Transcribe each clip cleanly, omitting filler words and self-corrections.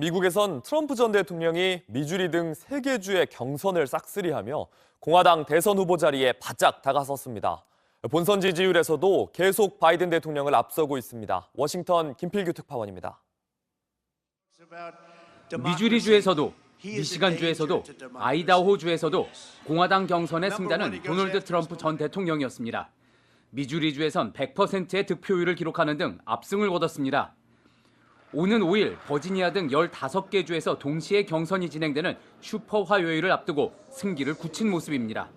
미국에선 트럼프 전 대통령이 미주리 등 3개 주의 경선을 싹쓸이하며 공화당 대선 후보 자리에 바짝 다가섰습니다. 본선 지지율에서도 계속 바이든 대통령을 앞서고 있습니다. 워싱턴 김필규 특파원입니다. 미주리주에서도, 미시간주에서도, 아이다호주에서도 공화당 경선의 승자는 도널드 트럼프 전 대통령이었습니다. 미주리주에선 100%의 득표율을 기록하는 등 압승을 거뒀습니다. 오는 5일 버지니아 등 15개 주에서 동시에 경선이 진행되는 슈퍼 화요일을 앞두고 승기를 굳힌 모습입니다.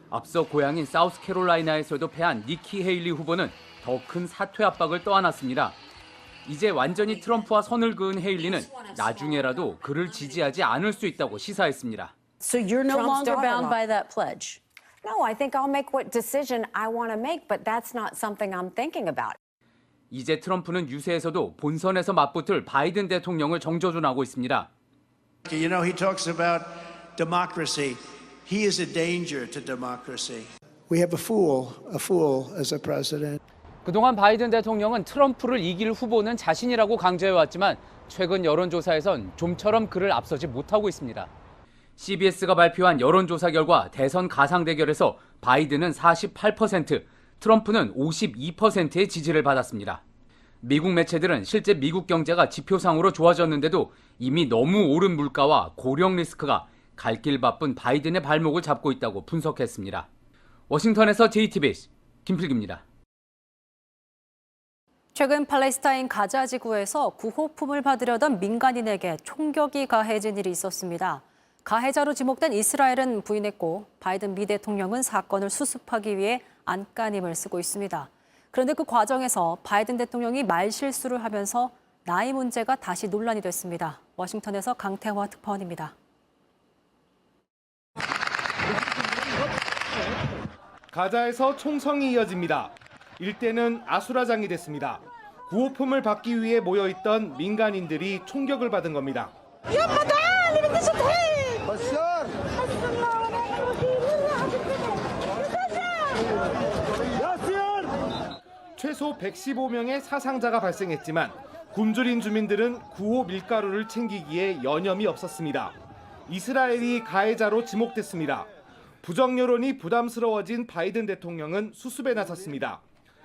앞서 고향인 사우스캐롤라이나에서도 패한 니키 헤일리 후보는 더 큰 사퇴 압박을 떠안았습니다. 이제 완전히 트럼프와 선을 그은 헤일리는 나중에라도 그를 지지하지 않을 수 있다고 시사했습니다. So you're no longer bound by that pledge? No, I think I'll make what decision I want to make, but that's not something I'm thinking about. 이제 트럼프는 유세에서도 본선에서 맞붙을 바이든 대통령을 정조준하고 있습니다. You know, he talks about democracy. He is a danger to democracy. We have a fool as a president. 그동안 바이든 대통령은 트럼프를 이길 후보는 자신이라고 강조해왔지만 최근 여론조사에선 좀처럼 그를 앞서지 못하고 있습니다. CBS가 발표한 여론조사 결과 대선 가상 대결에서 바이든은 48%, 트럼프는 52%의 지지를 받았습니다. 미국 매체들은 실제 미국 경제가 지표상으로 좋아졌는데도 이미 너무 오른 물가와 고령 리스크가 갈 길 바쁜 바이든의 발목을 잡고 있다고 분석했습니다. 워싱턴에서 JTBC 김필기입니다. 최근 팔레스타인 가자 지구에서 구호품을 받으려던 민간인에게 총격이 가해진 일이 있었습니다. 가해자로 지목된 이스라엘은 부인했고 바이든 미 대통령은 사건을 수습하기 위해 안간힘을 쓰고 있습니다. 그런데 그 과정에서 바이든 대통령이 말실수를 하면서 나이 문제가 다시 논란이 됐습니다. 워싱턴에서 강태화 특파원입니다. 가자에서 총성이 이어집니다. 일대는 아수라장이 됐습니다. 구호품을 받기 위해 모여있던 민간인들이 총격을 받은 겁니다. 최소 115명의 사상자가 발생했지만 굶주린 주민들은 구호 밀가루를 챙기기에 여념이 없었습니다. 이스라엘이 가해자로 지목됐습니다. 부정 여론이 부담스러워진 바이든 대통령은 수습에 나섰습니다.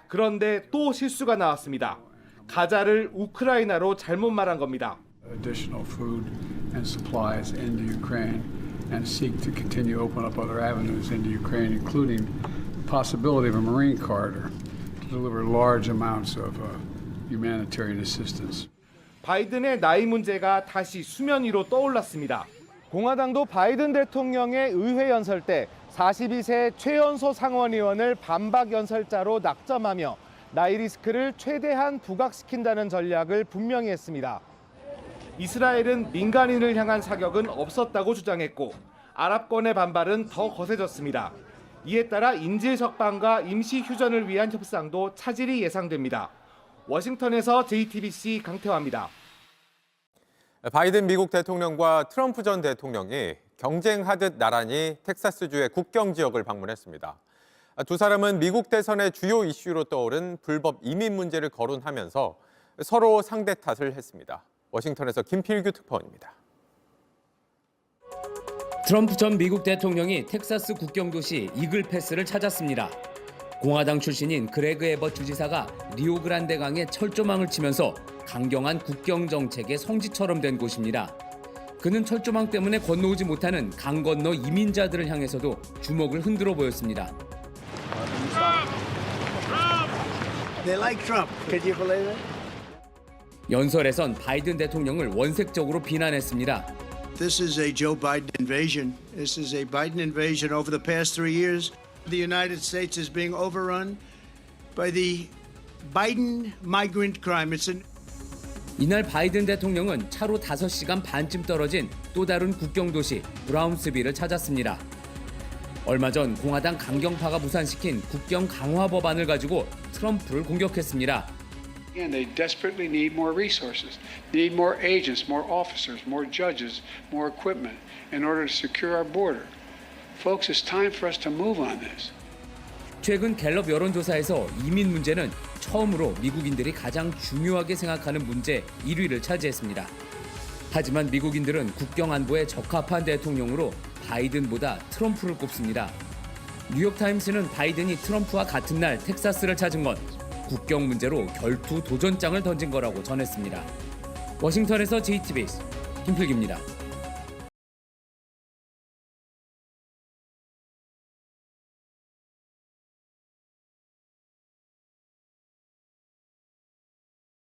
그런데 또 실수가 나왔습니다. 가자를 우크라이나로 잘못 말한 겁니다. Additional food and supplies into Ukraine and seek to continue to open up other avenues into Ukraine, including the possibility of a Marine corridor to deliver large amounts of humanitarian assistance. 바이든의 나이 문제가 다시 수면 위로 떠올랐습니다. 공화당도 바이든 대통령의 의회 연설 때 42세 최연소 상원의원을 반박 연설자로 낙점하며 나이 리스크를 최대한 부각시킨다는 전략을 분명히 했습니다. 이스라엘은 민간인을 향한 사격은 없었다고 주장했고 아랍권의 반발은 더 거세졌습니다. 이에 따라 인질 석방과 임시 휴전을 위한 협상도 차질이 예상됩니다. 워싱턴에서 JTBC 강태화입니다. 바이든 미국 대통령과 트럼프 전 대통령이 경쟁하듯 나란히 텍사스주의 국경 지역을 방문했습니다. 두 사람은 미국 대선의 주요 이슈로 떠오른 불법 이민 문제를 거론하면서 서로 상대 탓을 했습니다. 워싱턴에서 김필규 특파원입니다. 트럼프 전 미국 대통령이 텍사스 국경 도시 이글패스를 찾았습니다. 공화당 출신인 그레그 에벗 주지사가 리오그란데 강에 철조망을 치면서 강경한 국경 정책의 성지처럼 된 곳입니다. 그는 철조망 때문에 건너오지 못하는 강 건너 이민자들을 향해서도 주먹을 흔들어 보였습니다. They like Trump. Can you believe it? 연설에선 바이든 대통령을 원색적으로 비난했습니다. This is a Joe Biden invasion. This is a Biden invasion over the past 3 years. The United States is being overrun by the Biden migrant crime. 이날 바이든 대통령은 차로 5시간 반쯤 떨어진 또 다른 국경 도시 브라운스빌을 찾았습니다. 얼마 전 공화당 강경파가 무산시킨 국경 강화 법안을 가지고 트럼프를 공격했습니다. And they desperately need more resources, need more agents, more officers, more judges, more equipment in order to secure our border. Folks, it's time for us to move on this. 최근 갤럽 여론조사에서 이민 문제는 처음으로 미국인들이 가장 중요하게 생각하는 문제 1위를 차지했습니다. 하지만 미국인들은 국경 안보에 적합한 대통령으로 바이든보다 트럼프를 꼽습니다. 뉴욕타임스는 바이든이 트럼프와 같은 날 텍사스를 찾은 건 국경 문제로 결투 도전장을 던진 거라고 전했습니다. 워싱턴에서 JTBC 김필기입니다.